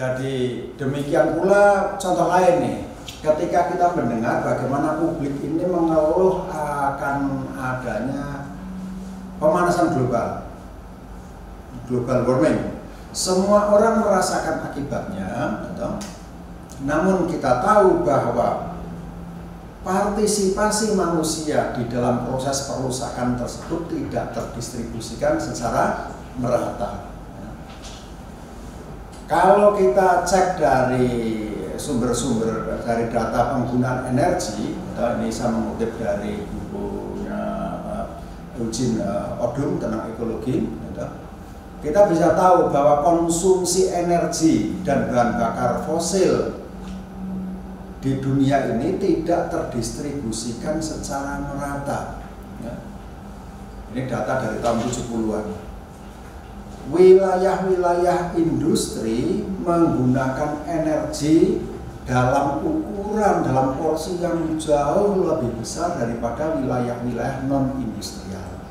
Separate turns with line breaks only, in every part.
Jadi demikian pula contoh lain nih, ketika kita mendengar bagaimana publik ini mengeluh akan adanya pemanasan global, global warming. Semua orang merasakan akibatnya, gitu. Namun kita tahu bahwa partisipasi manusia di dalam proses perusakan tersebut tidak terdistribusikan secara merata. Kalau kita cek dari sumber-sumber dari data penggunaan energi, ini saya mengutip dari bukunya Eugene Odum tentang ekologi, kita bisa tahu bahwa konsumsi energi dan bahan bakar fosil di dunia ini tidak terdistribusikan secara merata. Ini data dari tahun 70-an. Wilayah-wilayah industri menggunakan energi dalam ukuran, dalam porsi yang jauh lebih besar daripada wilayah-wilayah non-industrial.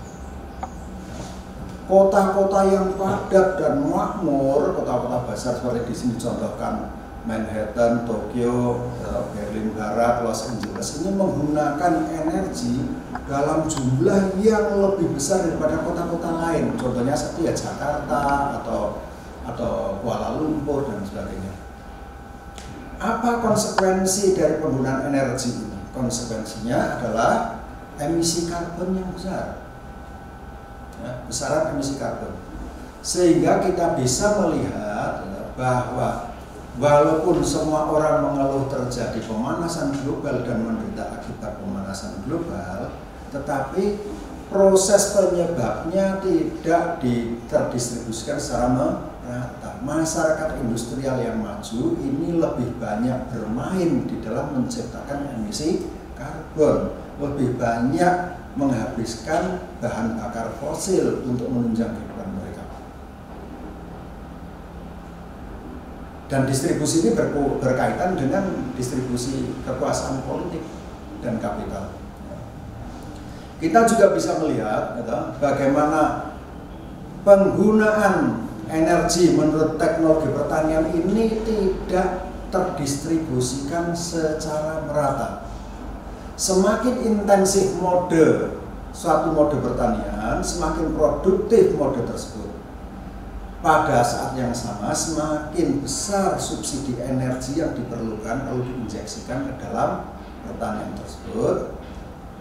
Kota-kota yang padat dan makmur, kota-kota besar seperti di sini contohkan Manhattan, Tokyo, Berlin Barat, Los Angeles ini menggunakan energi dalam jumlah yang lebih besar daripada kota-kota lain. Contohnya seperti ya Jakarta atau Kuala Lumpur dan sebagainya. Apa konsekuensi dari penggunaan energi ini? Konsekuensinya adalah emisi karbon yang besar. Besaran emisi karbon, sehingga kita bisa melihat bahwa walaupun semua orang mengeluh terjadi pemanasan global dan menderita akibat pemanasan global, tetapi proses penyebabnya tidak terdistribusikan secara merata. Masyarakat industrial yang maju ini lebih banyak bermain di dalam menciptakan emisi karbon, lebih banyak menghabiskan bahan bakar fosil untuk menunjang kehidupan mereka. Dan distribusi ini berkaitan dengan distribusi kekuasaan politik dan kapital. Kita juga bisa melihat bagaimana penggunaan energi menurut teknologi pertanian ini tidak terdistribusikan secara merata. Semakin intensif suatu mode pertanian, semakin produktif mode tersebut. Pada saat yang sama, semakin besar subsidi energi yang diperlukan lalu diinjeksikan ke dalam pertanian tersebut.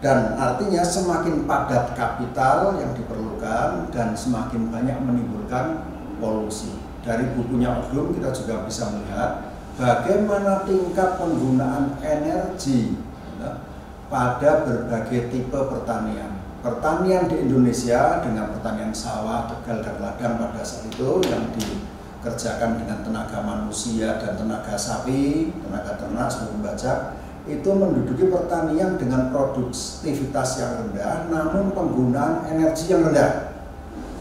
Dan artinya semakin padat kapital yang diperlukan dan semakin banyak menimbulkan polusi. Dari bukunya Odum kita juga bisa melihat bagaimana tingkat penggunaan energi pada berbagai tipe pertanian. Pertanian di Indonesia dengan pertanian sawah, tegal, dan ladang pada saat itu yang dikerjakan dengan tenaga manusia dan tenaga sapi, tenaga ternak, sebelum bajak, itu menduduki pertanian dengan produktivitas yang rendah, namun penggunaan energi yang rendah.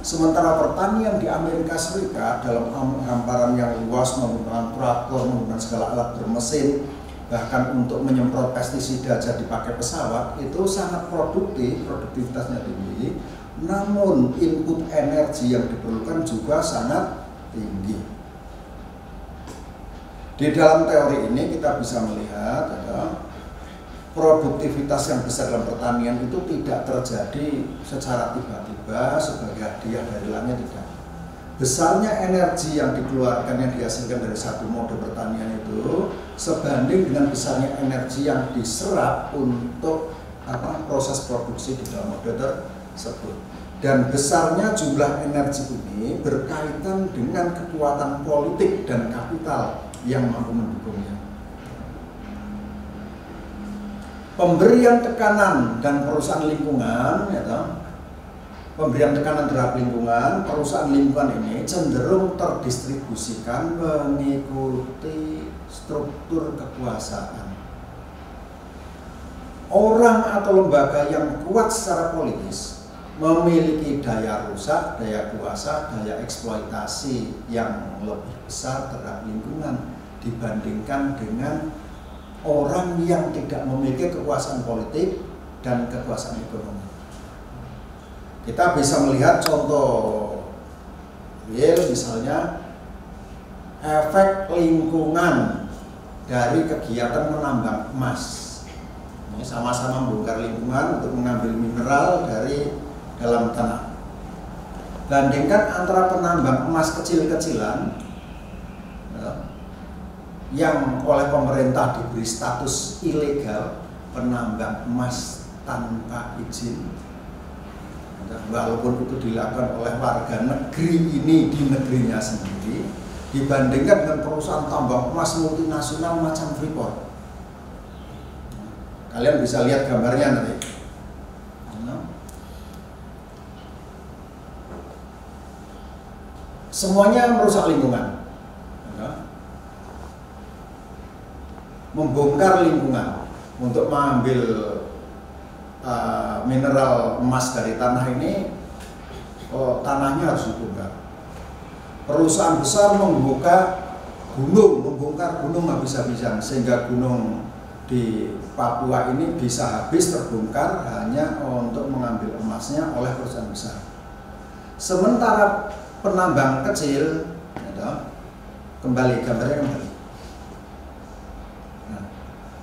Sementara pertanian di Amerika Serikat dalam hamparan yang luas menggunakan traktor, menggunakan segala alat bermesin, bahkan untuk menyemprot pestisida aja dipakai pesawat, itu sangat produktif, produktivitasnya tinggi, namun input energi yang diperlukan juga sangat tinggi. Di dalam teori ini kita bisa melihat produktivitas yang besar dalam pertanian itu tidak terjadi secara tiba-tiba sebagai hadiah dari langit, tidak. Besarnya energi yang dikeluarkan, yang dihasilkan dari satu mode pertanian itu sebanding dengan besarnya energi yang diserap untuk proses produksi di dalam mode tersebut. Dan besarnya jumlah energi ini berkaitan dengan kekuatan politik dan kapital yang mampu mendukungnya. Pemberian tekanan dan perusahaan lingkungan, pemberian tekanan terhadap lingkungan, perusahaan lingkungan ini cenderung terdistribusikan mengikuti struktur kekuasaan. Orang atau lembaga yang kuat secara politis memiliki daya rusak, daya kuasa, daya eksploitasi yang lebih besar terhadap lingkungan dibandingkan dengan orang yang tidak memiliki kekuasaan politik dan kekuasaan ekonomi. Kita bisa melihat contoh real, misalnya efek lingkungan dari kegiatan menambang emas. Ini sama-sama membongkar lingkungan untuk mengambil mineral dari dalam tanah. Bandingkan antara penambang emas kecil-kecilan yang oleh pemerintah diberi status ilegal, penambang emas tanpa izin, walaupun itu dilakukan oleh warga negeri ini di negerinya sendiri, dibandingkan dengan perusahaan tambang emas multinasional macam Freeport. Kalian bisa lihat gambarnya nanti. Semuanya merusak lingkungan, membongkar lingkungan untuk mengambil mineral emas dari tanah ini. Tanahnya harus dibongkar. Perusahaan besar membongkar gunung habis-habisan, sehingga gunung di Papua ini bisa habis terbongkar hanya untuk mengambil emasnya oleh perusahaan besar. Sementara penambang kecil, kembali gambarnya kembali. Nah,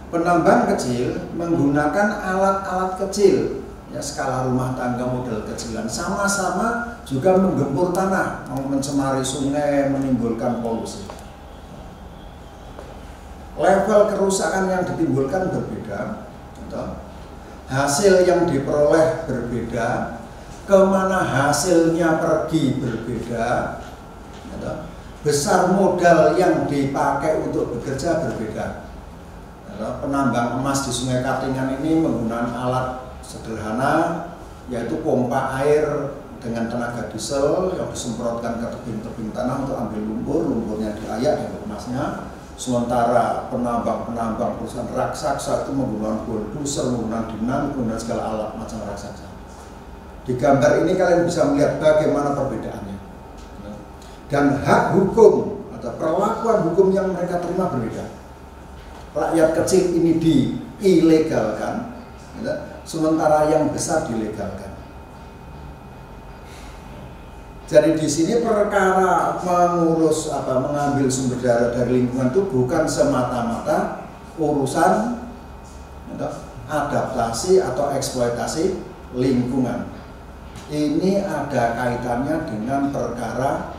penambang kecil menggunakan alat-alat kecil, ya skala rumah tangga model kecilan, sama-sama juga menggempur tanah, mencemari sungai, menimbulkan polusi. Level kerusakan yang ditimbulkan berbeda, hasil yang diperoleh berbeda, kemana hasilnya pergi berbeda, besar modal yang dipakai untuk bekerja berbeda. Penambang emas di Sungai Katingan ini menggunakan alat sederhana, yaitu pompa air dengan tenaga diesel yang disemprotkan ke tebing-tebing tanah untuk ambil lumpur, lumpurnya diayak dan emasnya. Sementara penambang perusahaan raksasa itu menggunakan bulldozer, menggunakan dinamit, menggunakan segala alat macam raksasa. Di gambar ini kalian bisa melihat bagaimana perbedaannya. Dan hak hukum atau perlakuan hukum yang mereka terima berbeda. Rakyat kecil ini diilegalkan, sementara yang besar dilegalkan. Jadi di sini perkara mengambil sumber daya dari lingkungan itu bukan semata-mata urusan adaptasi atau eksploitasi lingkungan. Ini ada kaitannya dengan perkara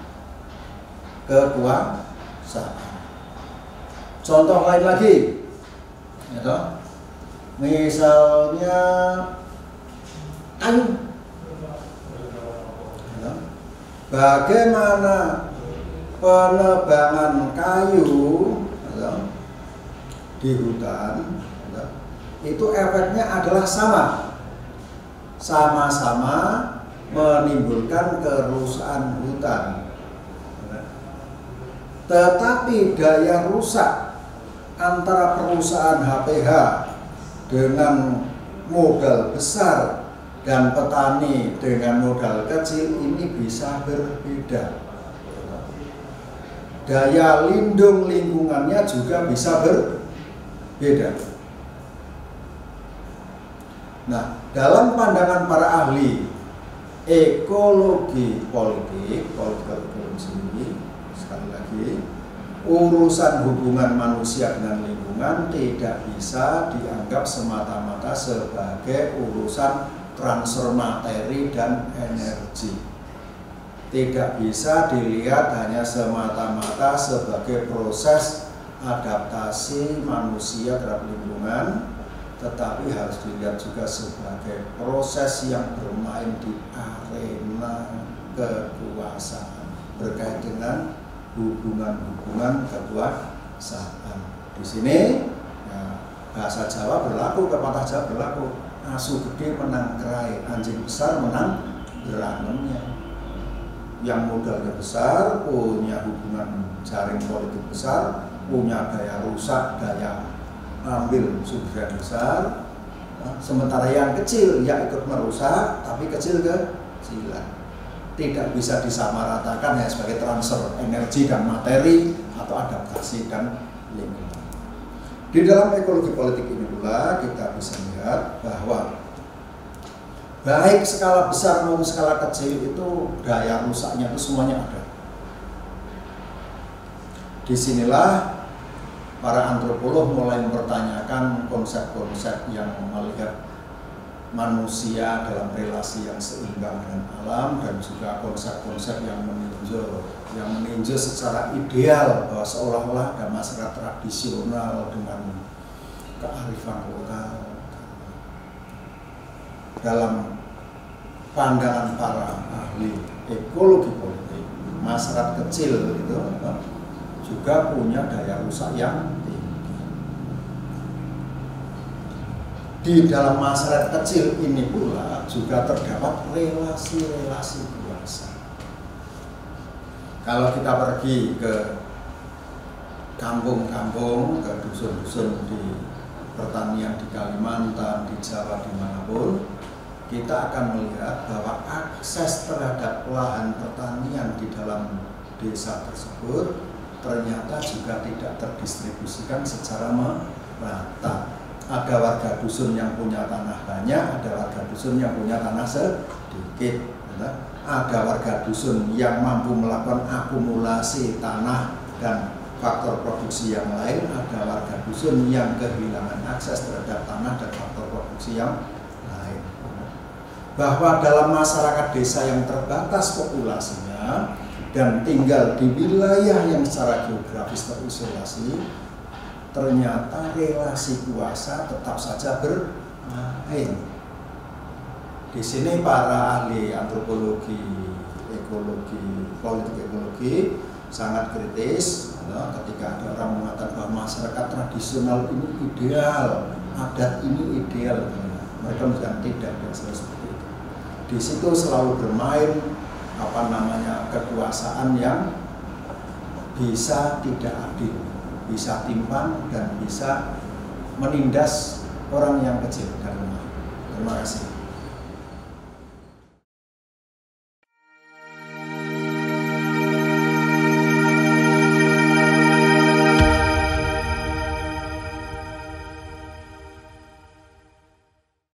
kekuasaan. Contoh lain lagi, misalnya kayu. Bagaimana penebangan kayu di hutan, itu efeknya adalah sama-sama menimbulkan kerusakan hutan. Tetapi daya rusak antara perusahaan HPH dengan modal besar dan petani dengan modal kecil ini bisa berbeda. Daya lindung lingkungannya juga bisa berbeda. Nah, dalam pandangan para ahli ekologi politik, political ecology, sekali lagi, urusan hubungan manusia dengan lingkungan tidak bisa dianggap semata-mata sebagai urusan transfer materi dan energi. Tidak bisa dilihat hanya semata-mata sebagai proses adaptasi manusia terhadap lingkungan, tetapi harus dilihat juga sebagai proses yang bermain di arena kekuasaan berkait dengan hubungan kekuasaan. Di sini ya, bahasa Jawa berlaku, pepatah Jawa berlaku. Asu gede menang kerai, anjing besar menang berantemnya. Yang modalnya besar, punya hubungan jaring politik besar, punya daya rusak, daya ambil sumber daya besar. Sementara yang kecil ya ikut merusak, tapi kecil-kecilan. Tidak bisa disamaratakan ya sebagai transfer energi dan materi atau adaptasi dan lingkungan. Di dalam ekologi politik ini pula kita bisa lihat bahwa baik skala besar maupun skala kecil itu daya rusaknya itu semuanya ada. disinilah para antropolog mulai mempertanyakan konsep-konsep yang melihat manusia dalam relasi yang seimbang dengan alam, dan juga konsep-konsep yang meninjau secara ideal bahwa seolah-olah ada masyarakat tradisional dengan kearifan lokal. Dalam pandangan para ahli ekologi politik, masyarakat kecil itu juga punya daya rusak yang tinggi. Di dalam masyarakat kecil ini pula juga terdapat relasi-relasi kuasa. Kalau kita pergi ke kampung-kampung, ke dusun-dusun di pertanian di Kalimantan, di Jawa, dimanapun, kita akan melihat bahwa akses terhadap lahan pertanian di dalam desa tersebut ternyata juga tidak terdistribusikan secara merata. Ada warga dusun yang punya tanah banyak, ada warga dusun yang punya tanah sedikit. Ada warga dusun yang mampu melakukan akumulasi tanah dan faktor produksi yang lain, ada warga dusun yang kehilangan akses terhadap tanah dan faktor produksi yang lain. Bahwa dalam masyarakat desa yang terbatas populasinya dan tinggal di wilayah yang secara geografis terisolasi, ternyata relasi kuasa tetap saja bermain. Di sini para ahli antropologi, ekologi, politik ekologi sangat kritis ketika ada orang mengatakan bahwa masyarakat tradisional ini ideal, adat ini ideal. Mereka mengatakan tidak seperti itu. Di situ selalu bermain kekuasaan yang bisa tidak adil, bisa timpang, dan bisa menindas orang yang kecil dan lemah. Terima kasih.